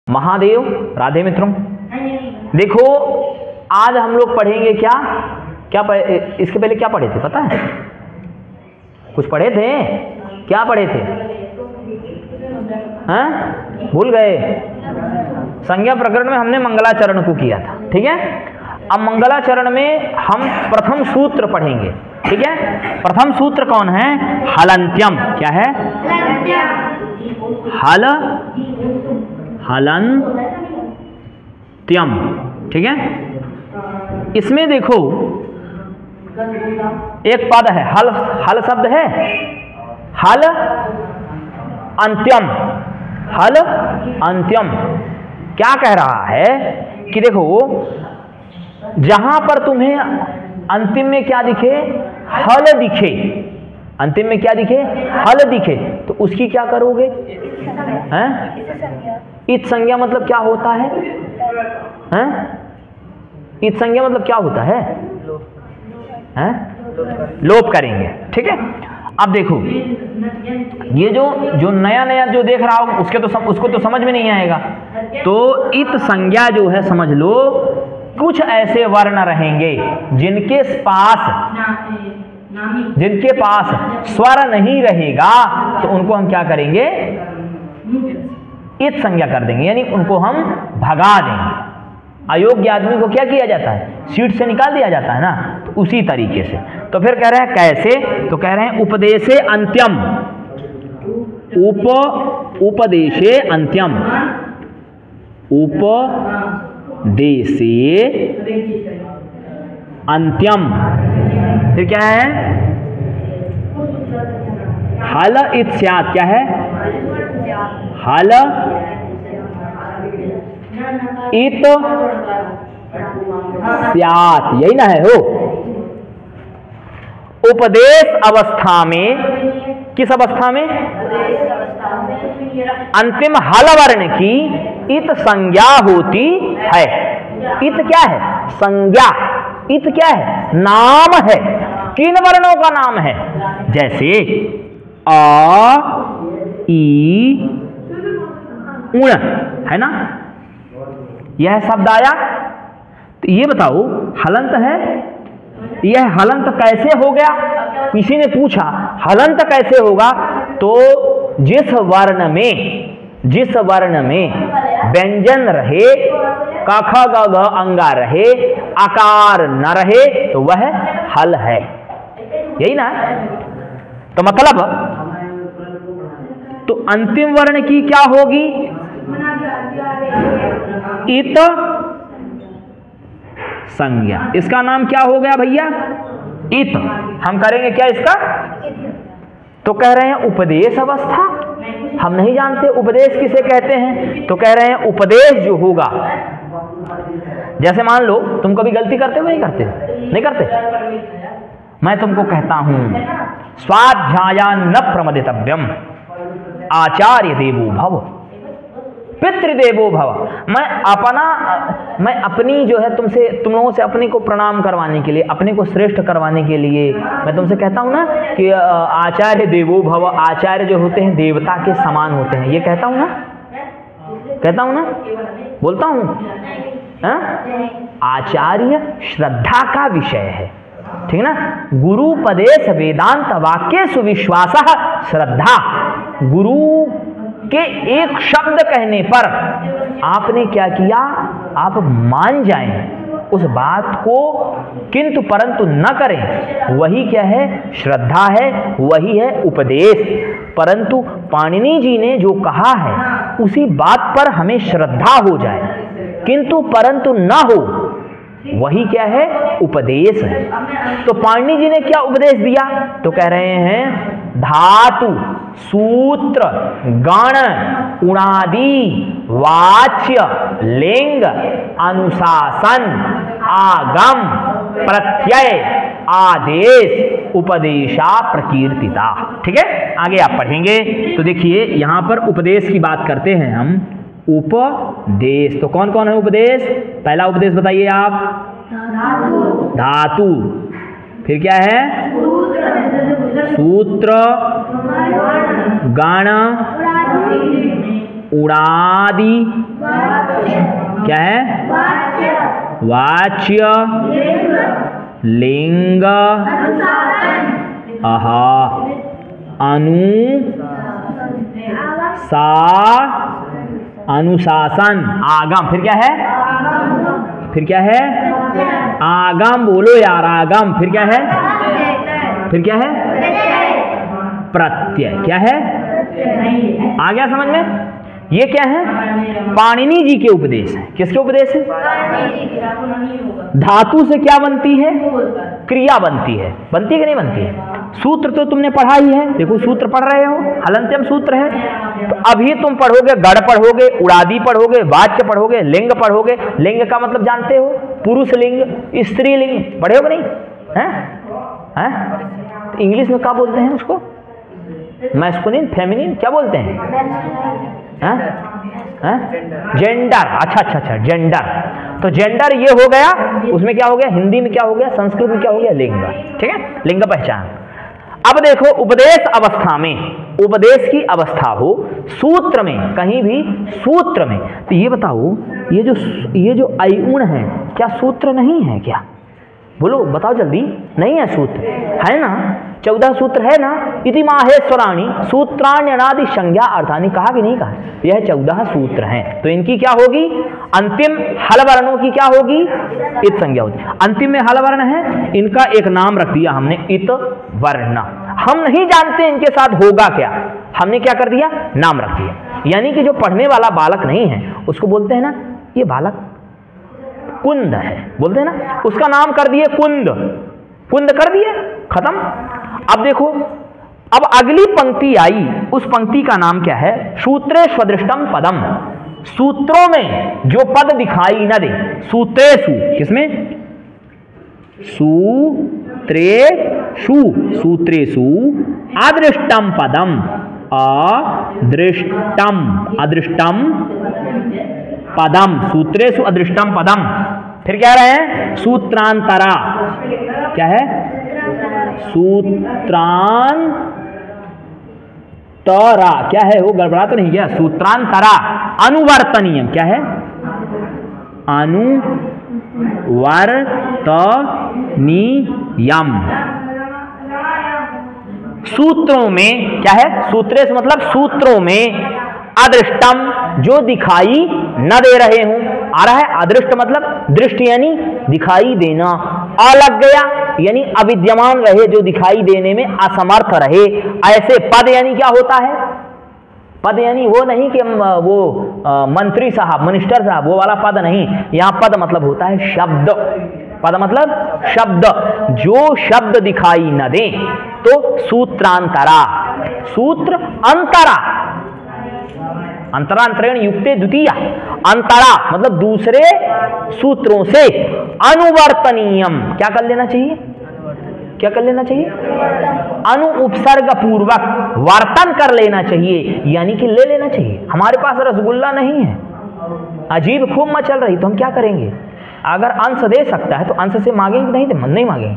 महादेव। राधे मित्रों। देखो आज हम लोग पढ़ेंगे इसके पहले क्या पढ़े थे पता है? कुछ पढ़े थे? क्या पढ़े थे? हैं? भूल गए? संज्ञा प्रकरण में हमने मंगलाचरण को किया था, ठीक है। अब मंगलाचरण में हम प्रथम सूत्र पढ़ेंगे, ठीक है। प्रथम सूत्र कौन है? हलंत्यम। क्या है? हलंत्यम, ठीक है। इसमें देखो एक पद है, हल शब्द है, हल अंत्यम। हल अंत्यम क्या कह रहा है कि देखो जहां पर तुम्हें अंतिम में क्या दिखे? हल दिखे। अंतिम में क्या दिखे? हल दिखे, तो उसकी क्या करोगे? हैं? इत संज्ञा मतलब क्या होता है? हैं? इत संज्ञा मतलब क्या होता है? हैं? लोप करेंगे, ठीक है। अब देखो ये जो नया जो देख रहा हो उसको तो समझ में नहीं आएगा। तो इत संज्ञा जो है समझ लो कुछ ऐसे वर्ण रहेंगे जिनके पास स्वर नहीं रहेगा, तो उनको हम क्या करेंगे? इत संज्ञा कर देंगे, यानी उनको हम भगा देंगे। अयोग्य आदमी को क्या किया जाता है? सीट से निकाल दिया जाता है ना, तो उसी तरीके से। तो फिर कह रहे हैं कैसे? तो कह रहे हैं उपदेशे अंत्यम। उपदेशे अंत्यम। उपदेशे अंत्यम। फिर क्या है? हल इत स्यात्। क्या है? हल इत स्यात्, यही ना है हो। उपदेश अवस्था में, किस अवस्था में? अंतिम हल वर्ण की इत संज्ञा होती है। इत क्या है? संज्ञा। इत क्या है? नाम है। किन वर्णों का नाम है? जैसे अ ई उण है ना, यह शब्द आया। तो ये बताओ हलंत है, यह हलंत कैसे हो गया? किसी ने पूछा हलंत कैसे होगा? तो जिस वर्ण में व्यंजन रहे, क ख ग घ अंगा रहे, आकार न रहे, तो वह हल है। यही ना? तो मतलब तो अंतिम वर्ण की क्या होगी? इत संज्ञा। इसका नाम क्या हो गया भैया? इत। हम करेंगे क्या इसका? तो कह रहे हैं उपदेश अवस्था। हम नहीं जानते उपदेश किसे कहते हैं, तो कह रहे हैं उपदेश जो होगा, जैसे मान लो तुम कभी गलती करते हो? नहीं करते? नहीं करते? मैं तुमको कहता हूं स्वाध्यायान न प्रमदितव्यम, आचार्य देवो भव, पितृदेवो भव। मैं अपनी जो है तुम लोगों से अपने को प्रणाम करवाने के लिए, अपने को श्रेष्ठ करवाने के लिए मैं तुमसे कहता हूं ना कि आचार्य देवो भव। आचार्य जो होते हैं देवता के समान होते हैं, ये कहता हूं ना? कहता हूं ना? बोलता हूं? आचार्य श्रद्धा का विषय है, ठीक ना। गुरुपदेश वेदांत वाक्य सुविश्वासः श्रद्धा। गुरु के एक शब्द कहने पर आपने क्या किया? आप मान जाएं उस बात को, किंतु परंतु न करें, वही क्या है? श्रद्धा है, वही है उपदेश। परंतु पाणिनि जी ने जो कहा है उसी बात पर हमें श्रद्धा हो जाए, किंतु परंतु न हो, वही क्या है? उपदेश है। तो पाणिनि जी ने क्या उपदेश दिया? तो कह रहे हैं धातु, सूत्र, गण, उणादि, वाच्य, लिंग, अनुशासन, आगम, प्रत्यय, आदेश, उपदेशा प्रकीर्तिता। ठीक है, आगे आप पढ़ेंगे। तो देखिए यहां पर उपदेश की बात करते हैं हम। उपदेश तो कौन कौन है उपदेश? पहला उपदेश बताइए आप। धातु। फिर क्या है? सूत्र, गण, उड़ादि क्या है? वाच्य लिंग अनुशासन आगम। फिर क्या है? फिर क्या है? आगम। बोलो यार, आगम। फिर क्या है? फिर क्या है? प्रत्यय। क्या है? आ गया समझ में? ये क्या है? पाणिनि जी के उपदेश है। किसके उपदेश है? धातु से क्या बनती है? क्रिया बनती है। बनती है कि नहीं बनती है? सूत्र तो तुमने पढ़ा ही है। देखो सूत्र पढ़ रहे हो, हलंत्यम सूत्र है। तो अभी तुम पढ़ोगे, गढ़ पढ़ोगे, उड़ादी पढ़ोगे, वाच्य पढ़ोगे, लिंग पढ़ोगे। लिंग का मतलब जानते हो? पुरुष लिंग, स्त्रीलिंग। पढ़े हो कि नहीं? हैं? इंग्लिश में क्या बोलते हैं उसको? मैस्कुलिन, फेमिनिन, क्या बोलते हैं? जेंडर। अच्छा, जेंडर। तो जेंडर ये हो गया। उसमें क्या हो गया? हिंदी में क्या हो गया? संस्कृत में क्या हो गया? लिंग। ठीक है, लिंग पहचान। अब देखो, उपदेश अवस्था में, उपदेश की अवस्था हो सूत्र में, कहीं भी सूत्र में, तो ये बताओ, ये जो अयुण है, क्या सूत्र नहीं है क्या? बोलो, बताओ जल्दी। नहीं है सूत्र, है ना? 14 सूत्र है ना? इति माहेश्वराणि सूत्राण्यनादि संज्ञा अर्थानि। कहा कि नहीं कहा? यह 14 सूत्र हैं। तो इनकी क्या होगी? अंतिम हल वर्णों की क्या होगी? इत संज्ञा होगी। अंतिम में हल वर्ण है, इनका एक नाम रख दिया हमने, इत वर्ण। हम नहीं जानते इनके साथ होगा क्या, हमने क्या कर दिया? नाम रख दिया। यानी कि जो पढ़ने वाला बालक नहीं है, उसको बोलते हैं ना, ये बालक कुंद है, बोलते हैं ना, उसका नाम कर दिए कुंद। कुंद कर दिए, खत्म। अब देखो, अब अगली पंक्ति आई, उस पंक्ति का नाम क्या है? सूत्रे स्वदृष्टम पदम। सूत्रों में जो पद दिखाई न दे, सूत्रेषु, किसमें? सूत्रेषु, सूत्रेषु अदृष्टम पदम, अदृष्टम पदम, सूत्रेषु अदृष्टम पदम। फिर क्या रहे हैं? सूत्रांतरा। क्या है? सूत्रांतरा। क्या है वो? गड़बड़ा तो नहीं गया? सूत्रांतरा अनुवर्तनीयम। क्या है? अनुवर्तनीयम। सूत्रों में क्या है? सूत्रेश मतलब सूत्रों में, अदृष्टम जो दिखाई न दे रहे हूं। आ रहा है? अदृष्ट मतलब दृष्टि यानी दिखाई देना, अलग गया यानी अविद्यमान रहे, जो दिखाई देने में असमर्थ रहे, ऐसे पद यानी क्या होता है? पद यानी वो नहीं कि वो मंत्री साहब, मिनिस्टर साहब, वो वाला पद नहीं। यहां पद मतलब होता है शब्द। पद मतलब शब्द, जो शब्द दिखाई न दे। तो सूत्रांतरा, सूत्र अंतरा, अंतरांतरेण युक्ते द्वितीय। अंतरा मतलब दूसरे सूत्रों से, अनुवर्तनीयम क्या कर लेना चाहिए? क्या कर लेना चाहिए? अनु उपसर्ग पूर्वक वर्तन कर लेना चाहिए, यानी कि ले लेना चाहिए। हमारे पास रसगुल्ला नहीं है, अजीब खूब मचल रही, तो हम क्या करेंगे? अगर अंश दे सकता है तो अंश से मांगेंगे नहीं? तो नहीं मांगेंगे।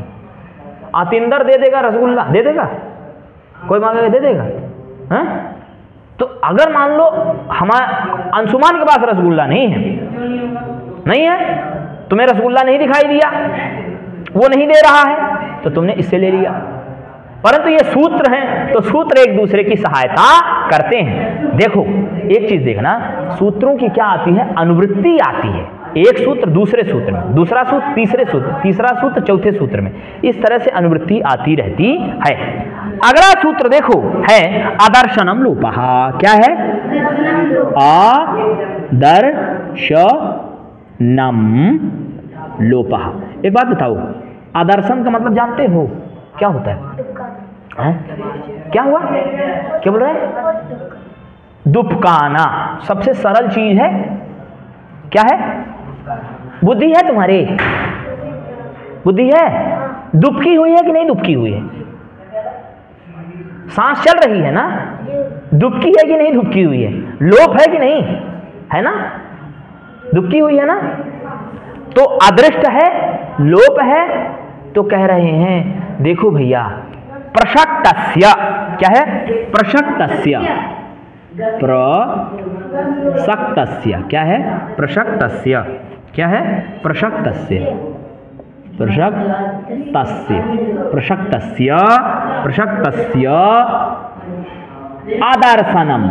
अतिंदर दे देगा रसगुल्ला, दे देगा? कोई मांगेगा दे देगा? हैं? तो अगर मान लो हमारे अंशुमान के पास रसगुल्ला नहीं है, नहीं है, तुम्हें रसगुल्ला नहीं दिखाई दिया, वो नहीं दे रहा है, तो तुमने इससे ले लिया। परंतु ये सूत्र हैं, तो सूत्र एक दूसरे की सहायता करते हैं। देखो एक चीज देखना, सूत्रों की क्या आती है? अनुवृत्ति आती है। एक सूत्र दूसरे सूत्र में, दूसरा सूत्र तीसरे सूत्र, तीसरा सूत्र चौथे सूत्र में, इस तरह से अनुवृत्ति आती रहती है। अगला सूत्र देखो है आदर्शनम लोपः। क्या है? आदर्शनम लोपः। एक बात बताओ, आदर्शन का मतलब जानते हो? क्या होता है? क्या हुआ? क्या बोल रहे हैं? दुपकाना। सबसे सरल चीज है। क्या है? बुद्धि है तुम्हारी? बुद्धि है? दुबकी हुई है कि नहीं दुबकी हुई है? सांस चल रही है ना? दुबकी है कि नहीं दुबकी हुई है? लोप है कि नहीं है ना? दुबकी हुई है ना? तो अदृष्ट है, लोप है, तो कह रहे हैं देखो भैया, प्रशक्तस्य। क्या है? प्रशक्तस्य। प्रसक्तस्य। क्या है? प्रसक्तस्य। क्या है? प्रसक्तस्य। प्रसक्तस्य। प्रसक्तस्य। प्रसक्तस्य आदर्शनम।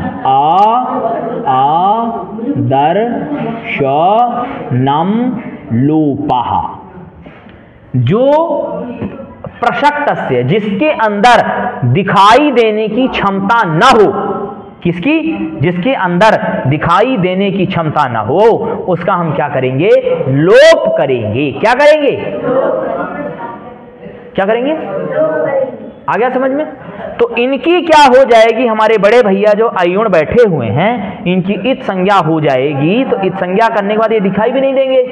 आदर्शनम लोपः। जो प्रसक्तस्य, जिसके अंदर दिखाई देने की क्षमता न हो, किसकी? जिसके अंदर दिखाई देने की क्षमता न हो, उसका हम क्या करेंगे? लोप करेंगे। क्या करेंगे? क्या करेंगे? आ गया समझ में? तो इनकी क्या हो जाएगी? हमारे बड़े भैया जो अयुण बैठे हुए हैं, इनकी इत संज्ञा हो जाएगी। तो इत संज्ञा करने के बाद ये दिखाई भी नहीं देंगे।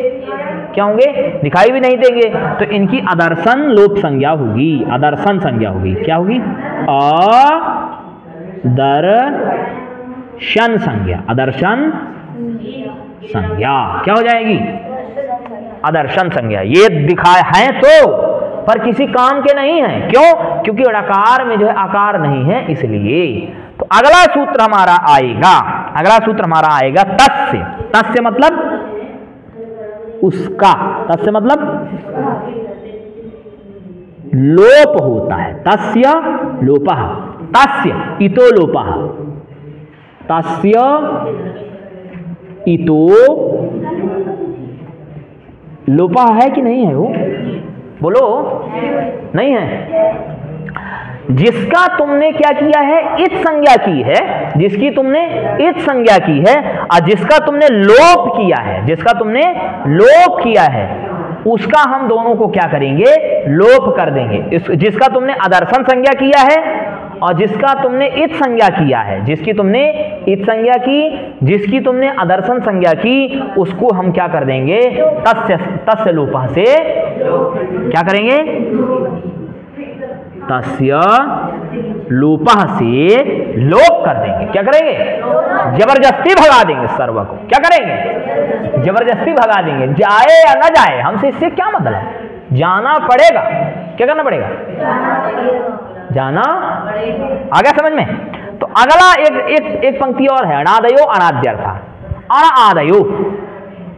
क्या होंगे? दिखाई भी नहीं देंगे। तो इनकी आदर्शन लोप संज्ञा होगी। आदर्शन संज्ञा होगी। क्या होगी? आदर्शन संज्ञा। आदर्शन संज्ञा क्या हो जाएगी? आदर्शन संज्ञा। ये दिखाए हैं तो, पर किसी काम के नहीं है। क्यों? क्योंकि णकार में जो है आकार नहीं है, इसलिए। तो अगला सूत्र हमारा आएगा, अगला सूत्र हमारा आएगा तस्य। तस्य मतलब उसका। तस्य मतलब लोप होता है। तस्य लोपः। तस्य इतो लोपः। तस्य इतो लोपः है कि नहीं है? वो बोलो, नहीं है। जिसका तुमने क्या किया है? इत संज्ञा की है। जिसकी तुमने इत संज्ञा की है और जिसका तुमने लोप किया है, जिसका तुमने लोप किया है, उसका हम दोनों को क्या करेंगे? लोप कर देंगे। जिसका तुमने आदर्शन संज्ञा किया है और जिसका तुमने इत संज्ञा किया है, जिसकी तुमने इत संज्ञा की, जिसकी तुमने आदर्शन संज्ञा की, उसको हम क्या कर देंगे? तस्य लोपः से क्या करेंगे? तस्य लोपः से लोप कर देंगे। क्या करेंगे? जबरदस्ती भगा देंगे सर्व को। क्या करेंगे? जबरदस्ती भगा देंगे। जाए या ना जाए, हमसे इससे क्या मतलब? जाना पड़ेगा। क्या करना पड़ेगा? जाना आ गया समझ में? तो अगला एक पंक्ति और है, अणादयो अनाद्यर्था। अण आदयो।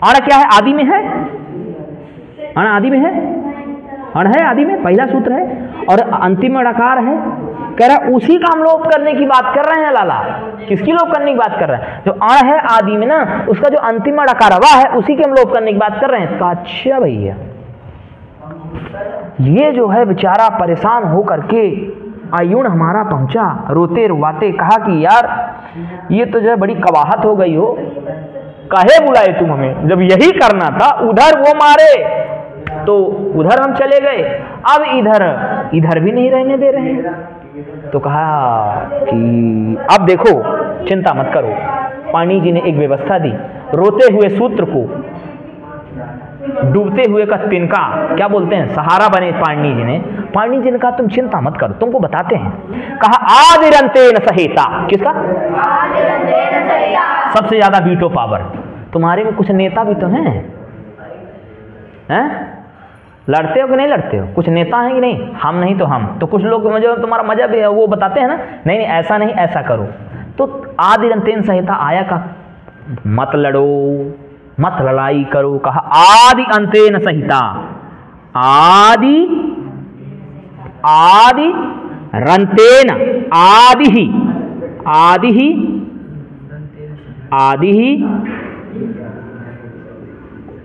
अण क्या है? आदि में है। अण आदि में है। अण है आदि में, पहला सूत्र है, और अंतिम में णकार है। कह रहा उसी का हम लोप करने की बात कर रहे हैं लाला। किसकी लोप करने की बात कर रहे हैं? जो अण है आदि में ना, उसका जो अंतिम में णकार है, उसी की हम लोप करने की बात कर रहे हैं। तो अच्छा भैया, ये जो है बेचारा परेशान हो करके अयुण हमारा पहुंचा, रोते रुवाते, कहा कि यार ये तो जो है बड़ी कवाहत हो गई हो, काहे बुलाए तुम हमें? जब यही करना था, उधर वो मारे तो उधर हम चले गए, अब इधर भी नहीं रहने दे रहे हैं। तो कहा कि अब देखो, चिंता मत करो। पानी जी ने एक व्यवस्था दी। रोते हुए सूत्र को डूबते हुए का तिनका, क्या बोलते हैं, सहारा बने पाणी जी ने। पाणी जी ने कहा तुम चिंता मत करो, तुमको बताते हैं। कहा आदिरंतेन सहेता। किसका? सबसे ज्यादा वीटो पावर। तुम्हारे में कुछ नेता भी तो हैं? लड़ते हो कि नहीं लड़ते हो? कुछ नेता हैं कि नहीं? हम नहीं तो हम। तो कुछ लोग मुझे तुम्हारा मजा भी है, वो बताते हैं ना, नहीं ऐसा नहीं, ऐसा करो। तो आदिरंतेन सहेता आया का मत लड़ो, मत लड़ाई करो। कहा आदि अंतेन सहिता। आदि रंतेन। आदि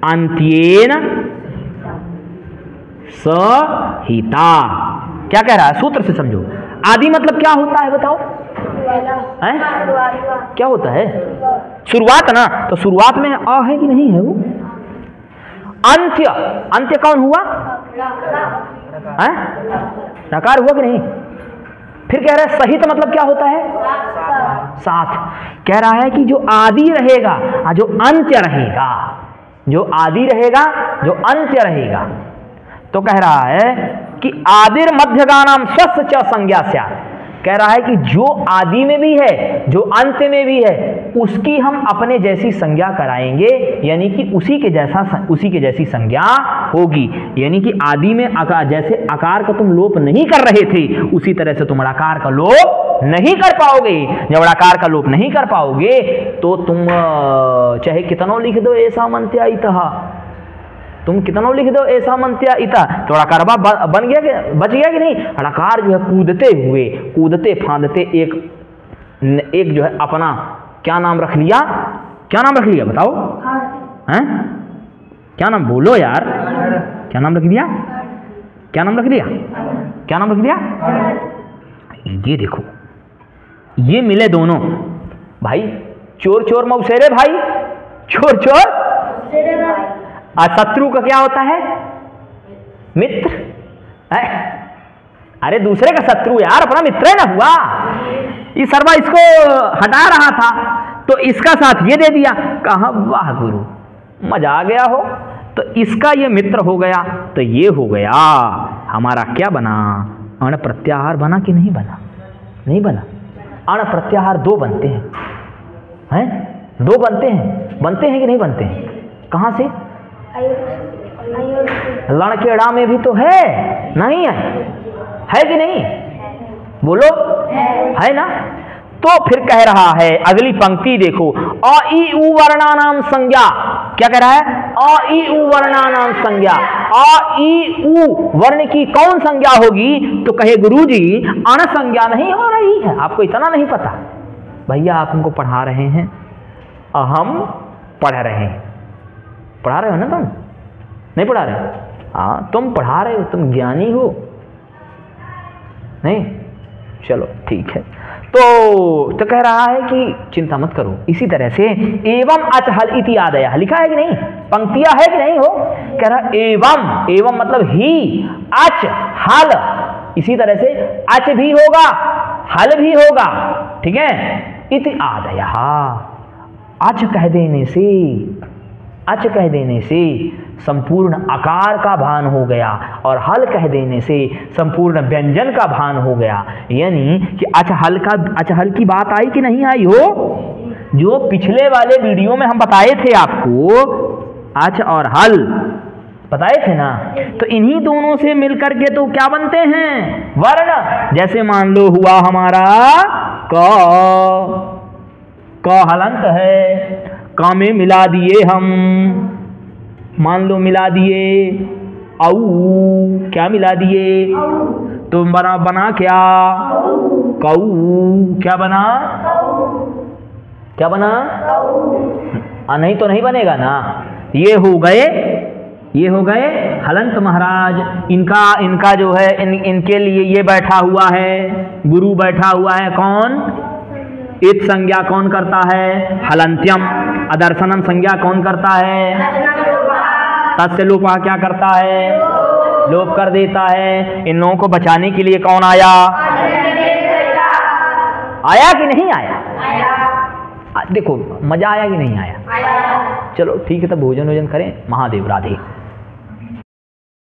अंत्येन सहिता। क्या कह रहा है? सूत्र से समझो। आदि मतलब क्या होता है बताओ? है? क्या होता है? शुरुआत ना। तो शुरुआत में अ है कि नहीं है? वो अंत्य कौन हुआ? नकार हुआ कि नहीं? फिर कह रहा है सहित मतलब क्या होता है? साथ। कह रहा है कि जो आदि रहेगा, जो अंत्य रहेगा, जो आदि रहेगा, जो अंत्य रहेगा। तो कह रहा है कि आदिर मध्यगानाम स्वस्य च संज्ञा स्यात्। कह रहा है कि जो आदि में भी है, जो अंत में भी है, उसकी हम अपने जैसी संज्ञा कराएंगे, यानी कि उसी के जैसी संज्ञा होगी। यानी कि आदि में जैसे आकार का तुम लोप नहीं कर रहे थे, उसी तरह से तुम आकार का लोप नहीं कर पाओगे। जब आकार का लोप नहीं कर पाओगे तो तुम चाहे कितना लिख दो ऐसा मंत्या इतहा, तुम कितना लिख दो ऐसा मंत्या इता, तो अड़कारबा बन गया कि बच गया कि नहीं। अड़कार जो है कूदते फांदते एक जो है अपना क्या नाम रख लिया, क्या नाम रख लिया बताओ, हैं क्या नाम बोलो यार, क्या नाम रख दिया, क्या नाम रख दिया, क्या नाम रख दिया। ये देखो, ये मिले दोनों भाई, चोर चोर मौसेरे भाई, चोर चोर। शत्रु का क्या होता है, मित्र है? अरे दूसरे का शत्रु यार, अपना मित्र है ना हुआ। ये सर्वा इसको हटा रहा था तो इसका साथ ये दे दिया, कहा वाह गुरु मजा आ गया हो, तो इसका ये मित्र हो गया, तो ये हो गया हमारा क्या बना, अण प्रत्याहार बना कि नहीं बना, नहीं बना। अण प्रत्याहार दो बनते हैं, दो बनते हैं कि नहीं बनते हैं, कहां से, लड़केड़ा में भी तो है, नहीं है कि नहीं, बोलो है ना। तो फिर कह रहा है अगली पंक्ति देखो, अ ई उ वर्णानाम संज्ञा, क्या कह रहा है, अ ई उ वर्णानाम संज्ञा, अ ई उ वर्ण की कौन संज्ञा होगी, तो कहे गुरुजी अण संज्ञा नहीं हो रही है। आपको इतना नहीं पता भैया, आप हमको पढ़ा रहे हैं, हम पढ़ रहे हैं, पढ़ा रहे हो ना तुम, नहीं पढ़ा रहे, हाँ तुम पढ़ा रहे हो, तुम ज्ञानी हो, नहीं चलो ठीक है। तो कह रहा है कि चिंता मत करो, इसी तरह से एवं अच हल इति आदय, लिखा है कि नहीं, पंक्तियां है कि नहीं हो, कह रहा एवं मतलब ही, अच हल, इसी तरह से अच भी होगा हल भी होगा, ठीक है। इति आदय, अच कह देने से संपूर्ण आकार का भान हो गया, और हल कह देने से संपूर्ण व्यंजन का भान हो गया। यानी कि अचहल की बात आई कि नहीं आई हो, जो पिछले वाले वीडियो में हम बताए थे आपको, अच और हल बताए थे ना, तो इन्हीं दोनों से मिलकर के तो क्या बनते हैं, वर्ण। जैसे मान लो हुआ हमारा क हलंत है, क में मिला दिए हम, मान लो मिला दिए औ, क्या मिला दिए, तो बना क्या, कऊ, क्या बना, क्या बना, नहीं तो नहीं बनेगा ना। ये हो गए हलंत महाराज, इनका जो है इनके लिए ये बैठा हुआ है, गुरु बैठा हुआ है, कौन, इत संज्ञा कौन करता है, हलंत्यम। अदर्शनम संज्ञा कौन करता है, तस्य लोपा क्या करता है, लोप कर देता है। इन लोगों को बचाने के लिए कौन आया कि नहीं आया, देखो मजा आया कि नहीं आया। चलो ठीक है, तब भोजन करें। महादेव राधे।